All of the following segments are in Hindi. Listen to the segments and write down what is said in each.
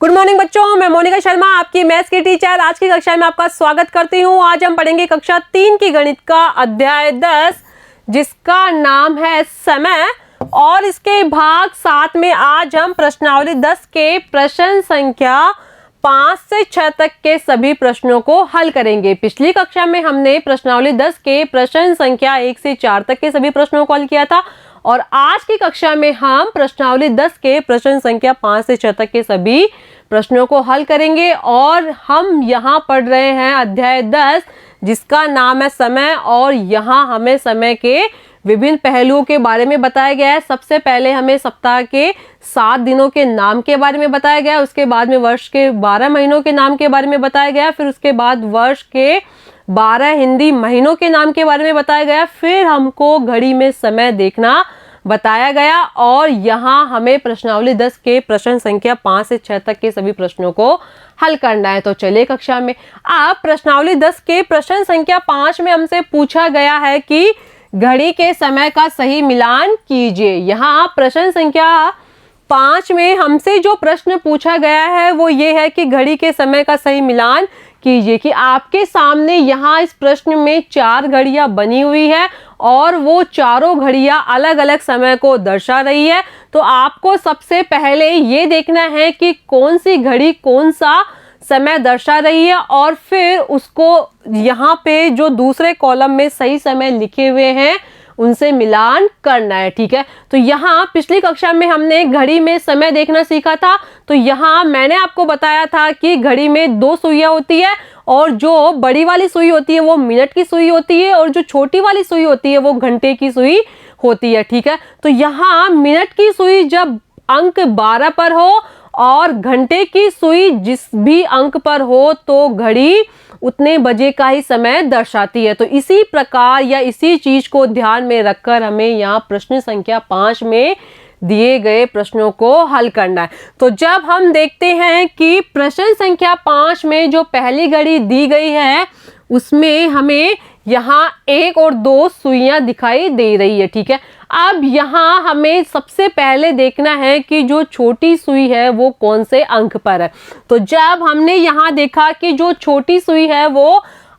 गुड मॉर्निंग बच्चों, मैं मोनिका शर्मा आपकी मैथ्स की टीचर आज की कक्षा में आपका स्वागत करती हूँ। आज हम पढ़ेंगे कक्षा 3 की गणित का अध्याय 10 जिसका नाम है समय और इसके भाग 7 में आज हम प्रश्नावली 10 के प्रश्न संख्या 5 से 6 तक के सभी प्रश्नों को हल करेंगे। पिछली कक्षा में हमने प्रश्नावली 10 के प्रश्न संख्या 1 से 4 तक के सभी प्रश्नों को हल किया था और आज की कक्षा में हम प्रश्नावली 10 के प्रश्न संख्या 5 से 6 तक के सभी प्रश्नों को हल करेंगे। और हम यहाँ पढ़ रहे हैं अध्याय 10 जिसका नाम है समय और यहाँ हमें समय के विभिन्न पहलुओं के बारे में बताया गया है। सबसे पहले हमें सप्ताह के 7 दिनों के नाम के बारे में बताया गया, उसके बाद में वर्ष के 12 महीनों के नाम के बारे में बताया गया, फिर उसके बाद वर्ष के 12 हिंदी महीनों के नाम के बारे में बताया गया, फिर हमको घड़ी में समय देखना बताया गया और यहाँ हमें प्रश्नावली 10 के प्रश्न संख्या 5 से 6 तक के सभी प्रश्नों को हल करना है। तो चलिए कक्षा में आप प्रश्नावली 10 के प्रश्न संख्या 5 में हमसे पूछा गया है कि घड़ी के समय का सही मिलान कीजिए। यहाँ प्रश्न संख्या 5 में हमसे जो प्रश्न पूछा गया है वो ये है कि घड़ी के समय का सही मिलान कीजिए। कि आपके सामने यहाँ इस प्रश्न में 4 घड़ियां बनी हुई है और वो चारों घड़ियां अलग अलग समय को दर्शा रही है। तो आपको सबसे पहले ये देखना है कि कौन सी घड़ी कौन सा समय दर्शा रही है और फिर उसको यहाँ पे जो दूसरे कॉलम में सही समय लिखे हुए हैं उनसे मिलान करना है। ठीक है, तो यहाँ पिछली कक्षा में हमने घड़ी में समय देखना सीखा था। तो यहाँ मैंने आपको बताया था कि घड़ी में 2 सुइयां होती है और जो बड़ी वाली सुई होती है वो मिनट की सुई होती है और जो छोटी वाली सुई होती है वो घंटे की सुई होती है। ठीक है, तो यहाँ मिनट की सुई जब अंक 12 पर हो और घंटे की सुई जिस भी अंक पर हो तो घड़ी उतने बजे का ही समय दर्शाती है। तो इसी प्रकार या इसी चीज को ध्यान में रखकर हमें यहाँ प्रश्न संख्या 5 में दिए गए प्रश्नों को हल करना है। तो जब हम देखते हैं कि प्रश्न संख्या 5 में जो पहली घड़ी दी गई है उसमें हमें यहाँ 1 और 2 सुइयां दिखाई दे रही है। ठीक है, अब यहाँ हमें सबसे पहले देखना है कि जो छोटी सुई है वो कौन से अंक पर है। तो जब हमने यहाँ देखा कि जो छोटी सुई है वो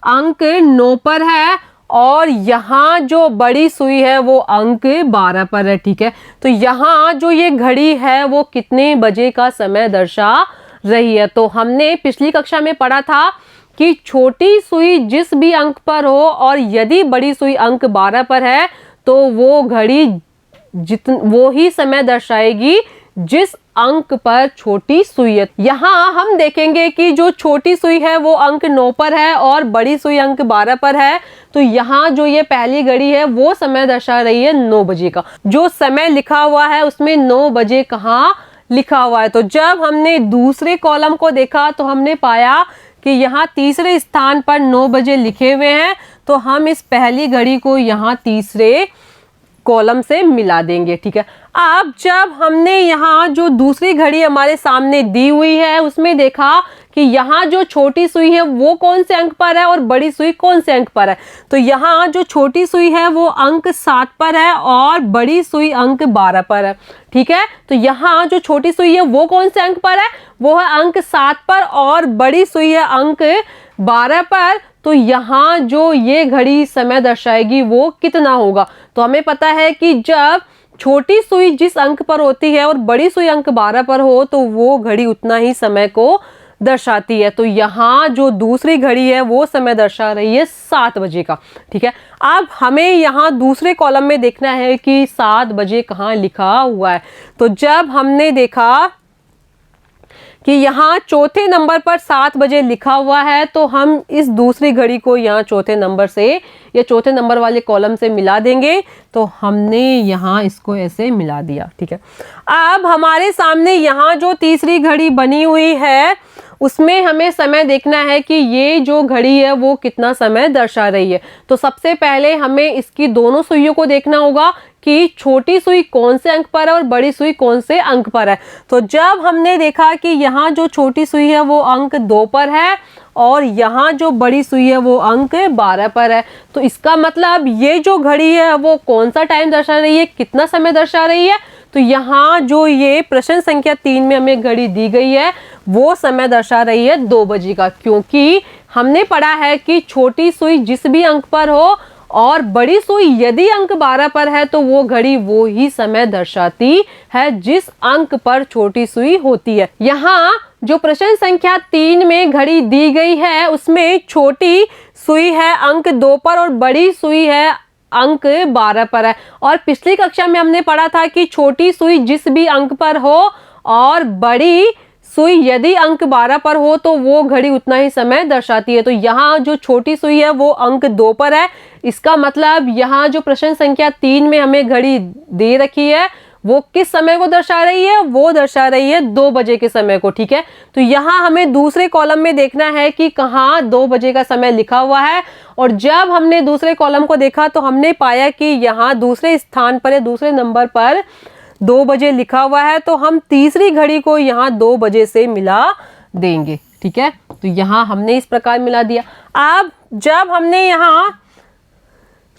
अंक 9 पर है और यहाँ जो बड़ी सुई है वो अंक 12 पर है। ठीक है, तो यहाँ जो ये घड़ी है वो कितने बजे का समय दर्शा रही है। तो हमने पिछली कक्षा में पढ़ा था कि छोटी सुई जिस भी अंक पर हो और यदि बड़ी सुई अंक 12 पर है तो वो घड़ी वो ही समय दर्शाएगी जिस अंक पर छोटी सुई है। यहाँ हम देखेंगे कि जो छोटी सुई है वो अंक 9 पर है और बड़ी सुई अंक 12 पर है। तो यहाँ जो ये पहली घड़ी है वो समय दर्शा रही है 9 बजे का। जो समय लिखा हुआ है उसमें 9 बजे कहाँ लिखा हुआ है। तो जब हमने दूसरे कॉलम को देखा तो हमने पाया कि यहाँ तीसरे स्थान पर 9 बजे लिखे हुए हैं। तो हम इस पहली घड़ी को यहाँ तीसरे कॉलम से मिला देंगे। ठीक है, अब जब हमने यहाँ जो दूसरी घड़ी हमारे सामने दी हुई है उसमें देखा कि यहाँ जो छोटी सुई है वो कौन से अंक पर है और बड़ी सुई कौन से अंक पर है। तो यहाँ जो छोटी सुई है वो अंक 7 पर है और बड़ी सुई अंक 12 पर है। ठीक है, तो यहाँ जो छोटी सुई है वो कौन से अंक पर है, वो है अंक 7 पर और बड़ी सुई है अंक 12 पर। तो यहाँ जो ये घड़ी समय दर्शाएगी वो कितना होगा। तो हमें पता है कि जब छोटी सुई जिस अंक पर होती है और बड़ी सुई अंक 12 पर हो तो वो घड़ी उतना ही समय को दर्शाती है। तो यहाँ जो दूसरी घड़ी है वो समय दर्शा रही है 7 बजे का। ठीक है, अब हमें यहाँ दूसरे कॉलम में देखना है कि 7 बजे कहाँ लिखा हुआ है। तो जब हमने देखा कि यहाँ चौथे नंबर पर 7 बजे लिखा हुआ है तो हम इस दूसरी घड़ी को यहाँ चौथे नंबर से या चौथे नंबर वाले कॉलम से मिला देंगे। तो हमने यहाँ इसको ऐसे मिला दिया। ठीक है, अब हमारे सामने यहाँ जो तीसरी घड़ी बनी हुई है उसमें हमें समय देखना है कि ये जो घड़ी है वो कितना समय दर्शा रही है। तो सबसे पहले हमें इसकी दोनों सुइयों को देखना होगा कि छोटी सुई कौन से अंक पर है और बड़ी सुई कौन से अंक पर है। तो जब हमने देखा कि यहाँ जो छोटी सुई है वो अंक 2 पर है और यहाँ जो बड़ी सुई है वो अंक 12 पर है, तो इसका मतलब ये जो घड़ी है वो कौन सा टाइम दर्शा रही है, कितना समय दर्शा रही है। तो यहाँ जो ये प्रश्न संख्या 3 में हमें घड़ी दी गई है वो समय दर्शा रही है 2 बजे का, क्योंकि हमने पढ़ा है कि छोटी सुई जिस भी अंक पर हो और बड़ी सुई यदि अंक 12 पर है तो वो घड़ी वो ही समय दर्शाती है जिस अंक पर छोटी सुई होती है। यहाँ जो प्रश्न संख्या 3 में घड़ी दी गई है उसमें छोटी सुई है अंक 2 पर और बड़ी सुई है अंक 12 पर है। और पिछली कक्षा में हमने पढ़ा था कि छोटी सुई जिस भी अंक पर हो और बड़ी सुई यदि अंक 12 पर हो तो वो घड़ी उतना ही समय दर्शाती है। तो यहाँ जो छोटी सुई है वो अंक 2 पर है, इसका मतलब यहाँ जो प्रश्न संख्या 3 में हमें घड़ी दे रखी है वो किस समय को दर्शा रही है, वो दर्शा रही है 2 बजे के समय को। ठीक है, तो यहाँ हमें दूसरे कॉलम में देखना है कि कहाँ 2 बजे का समय लिखा हुआ है। और जब हमने दूसरे कॉलम को देखा तो हमने पाया कि यहाँ दूसरे स्थान पर या दूसरे नंबर पर 2 बजे लिखा हुआ है, तो हम तीसरी घड़ी को यहाँ 2 बजे से मिला देंगे। ठीक है, तो यहाँ हमने इस प्रकार मिला दिया। अब जब हमने यहाँ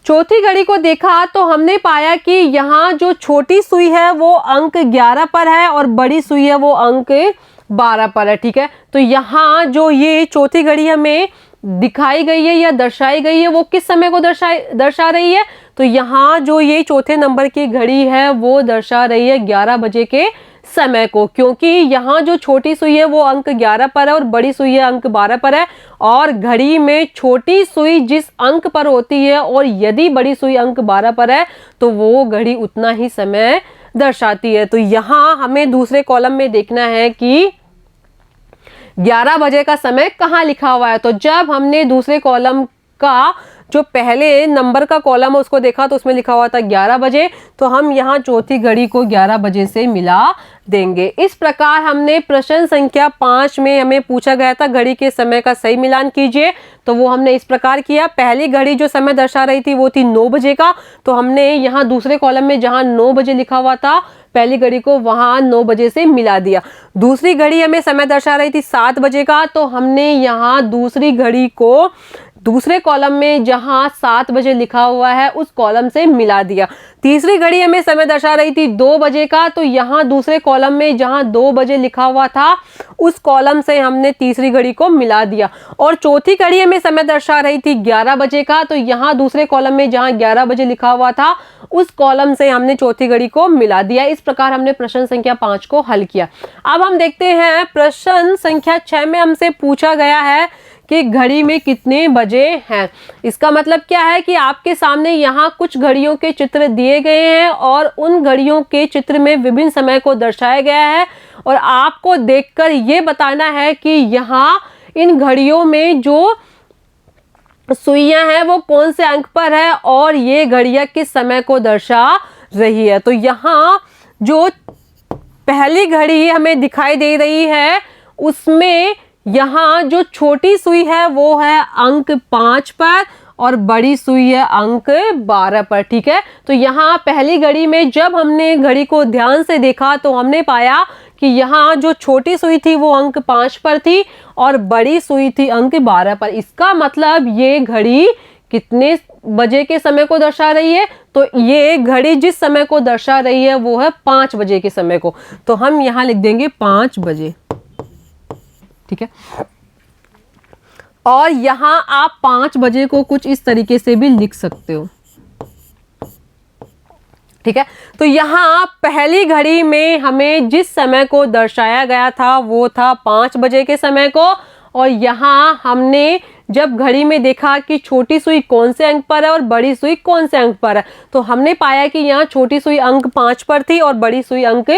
चौथी घड़ी को देखा तो हमने पाया कि यहाँ जो छोटी सुई है वो अंक 11 पर है और बड़ी सुई है वो अंक 12 पर है। ठीक है, तो यहाँ जो ये चौथी घड़ी हमें दिखाई गई है या दर्शाई गई है वो किस समय को दर्शा रही है, तो यहाँ जो ये चौथे नंबर की घड़ी है वो दर्शा रही है 11 बजे के समय को, क्योंकि यहाँ जो छोटी सुई है वो अंक 11 पर है और बड़ी सुई है अंक 12 पर है। और घड़ी में छोटी सुई जिस अंक पर होती है और यदि बड़ी सुई अंक 12 पर है तो वो घड़ी उतना ही समय दर्शाती है। तो यहाँ हमें दूसरे कॉलम में देखना है कि 11 बजे का समय कहाँ लिखा हुआ है। तो जब हमने दूसरे कॉलम का जो पहले नंबर का कॉलम है उसको देखा तो उसमें लिखा हुआ था 11 बजे, तो हम यहाँ चौथी घड़ी को 11 बजे से मिला देंगे। इस प्रकार हमने प्रश्न संख्या 5 में हमें पूछा गया था घड़ी के समय का सही मिलान कीजिए, तो वो हमने इस प्रकार किया। पहली घड़ी जो समय दर्शा रही थी वो थी 9 बजे का, तो हमने यहाँ दूसरे कॉलम में जहाँ 9 बजे लिखा हुआ था पहली घड़ी को वहाँ 9 बजे से मिला दिया। दूसरी घड़ी हमें समय दर्शा रही थी 7 बजे का, तो हमने यहाँ दूसरी घड़ी को दूसरे कॉलम में जहां 7 बजे लिखा हुआ है उस कॉलम से मिला दिया। तीसरी घड़ी हमें समय दर्शा रही थी 2 बजे का, तो यहां दूसरे कॉलम में जहां 2 बजे लिखा हुआ था उस कॉलम से हमने तीसरी घड़ी को मिला दिया। और चौथी घड़ी हमें समय दर्शा रही थी 11 बजे का, तो यहां दूसरे कॉलम में जहां 11 बजे लिखा हुआ था उस कॉलम से हमने चौथी घड़ी को मिला दिया। इस प्रकार हमने प्रश्न संख्या 5 को हल किया। अब हम देखते हैं प्रश्न संख्या 6 में हमसे पूछा गया है कि घड़ी में कितने बजे हैं। इसका मतलब क्या है कि आपके सामने यहाँ कुछ घड़ियों के चित्र दिए गए हैं और उन घड़ियों के चित्र में विभिन्न समय को दर्शाया गया है और आपको देखकर ये बताना है कि यहाँ इन घड़ियों में जो सुइयां हैं वो कौन से अंक पर है और ये घड़ियां किस समय को दर्शा रही है। तो यहाँ जो पहली घड़ी हमें दिखाई दे रही है उसमें यहाँ जो छोटी सुई है वो है अंक 5 पर और बड़ी सुई है अंक 12 पर। ठीक है, तो यहाँ पहली घड़ी में जब हमने घड़ी को ध्यान से देखा तो हमने पाया कि यहाँ जो छोटी सुई थी वो अंक 5 पर थी और बड़ी सुई थी अंक 12 पर। इसका मतलब ये घड़ी कितने बजे के समय को दर्शा रही है, तो ये घड़ी जिस समय को दर्शा रही है वो है 5 बजे के समय को, तो हम यहाँ लिख देंगे 5 बजे। ठीक है, और यहां आप 5 बजे को कुछ इस तरीके से भी लिख सकते हो। ठीक है, तो यहाँ पहली घड़ी में हमें जिस समय को दर्शाया गया था वो था 5 बजे के समय को, और यहाँ हमने जब घड़ी में देखा कि छोटी सुई कौन से अंक पर है और बड़ी सुई कौन से अंक पर है, तो हमने पाया कि यहाँ छोटी सुई अंक 5 पर थी और बड़ी सुई अंक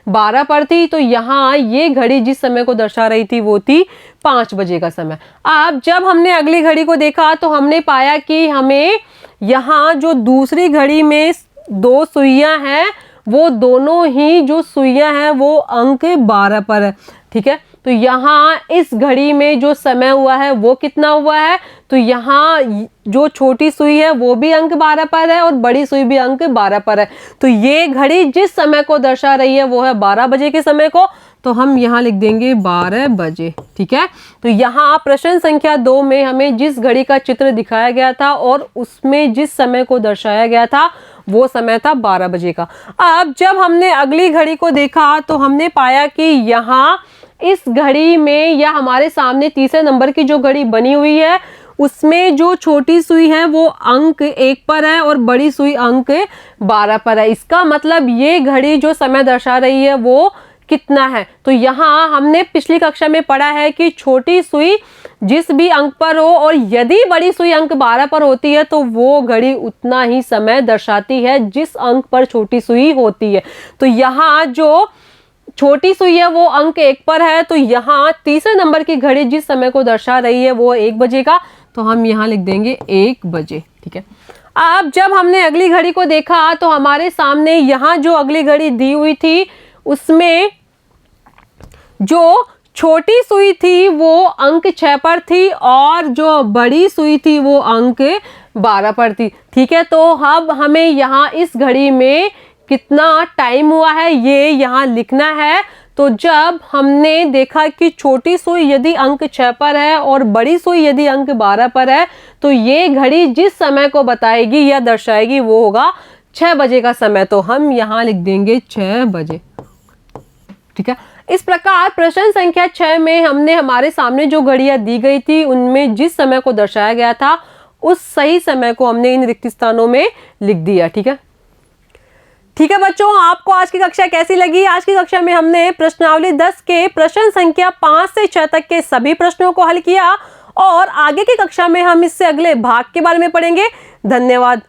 12 पर थी। तो यहाँ ये घड़ी जिस समय को दर्शा रही थी वो थी 5 बजे का समय। अब जब हमने अगली घड़ी को देखा तो हमने पाया कि हमें यहाँ जो दूसरी घड़ी में 2 सुइयां हैं वो दोनों ही जो सुइयां हैं वो अंक 12 पर है। ठीक है, तो यहाँ इस घड़ी में जो समय हुआ है वो कितना हुआ है, तो यहाँ जो छोटी सुई है वो भी अंक 12 पर है और बड़ी सुई भी अंक 12 पर है। तो ये घड़ी जिस समय को दर्शा रही है वो है 12 बजे के समय को, तो हम यहाँ लिख देंगे 12 बजे। ठीक है, तो यहाँ प्रश्न संख्या 2 में हमें जिस घड़ी का चित्र दिखाया गया था और उसमें जिस समय को दर्शाया गया था वो समय था 12 बजे का। अब जब हमने अगली घड़ी को देखा तो हमने पाया कि यहाँ इस घड़ी में या हमारे सामने तीसरे नंबर की जो घड़ी बनी हुई है उसमें जो छोटी सुई है वो अंक 1 पर है और बड़ी सुई अंक 12 पर है। इसका मतलब ये घड़ी जो समय दर्शा रही है वो कितना है। तो यहाँ हमने पिछली कक्षा में पढ़ा है कि छोटी सुई जिस भी अंक पर हो और यदि बड़ी सुई अंक 12 पर होती है तो वो घड़ी उतना ही समय दर्शाती है जिस अंक पर छोटी सुई होती है। तो यहाँ जो छोटी सुई है वो अंक 1 पर है, तो यहाँ तीसरे नंबर की घड़ी जिस समय को दर्शा रही है वो 1 बजे का, तो हम यहाँ लिख देंगे 1 बजे। ठीक है, अब जब हमने अगली घड़ी को देखा तो हमारे सामने यहाँ जो अगली घड़ी दी हुई थी उसमें जो छोटी सुई थी वो अंक 6 पर थी और जो बड़ी सुई थी वो अंक 12 पर थी। ठीक है, तो अब हमें यहाँ इस घड़ी में कितना टाइम हुआ है ये यहाँ लिखना है। तो जब हमने देखा कि छोटी सुई यदि अंक 6 पर है और बड़ी सुई यदि अंक 12 पर है तो ये घड़ी जिस समय को बताएगी या दर्शाएगी वो होगा 6 बजे का समय, तो हम यहाँ लिख देंगे 6 बजे। ठीक है, इस प्रकार प्रश्न संख्या 6 में हमने हमारे सामने जो घड़ियां दी गई थी उनमें जिस समय को दर्शाया गया था उस सही समय को हमने इन रिक्त स्थानों में लिख दिया। ठीक है, ठीक है बच्चों, आपको आज की कक्षा कैसी लगी? आज की कक्षा में हमने प्रश्नावली 10 के प्रश्न संख्या 5 से 6 तक के सभी प्रश्नों को हल किया और आगे की कक्षा में हम इससे अगले भाग के बारे में पढ़ेंगे। धन्यवाद।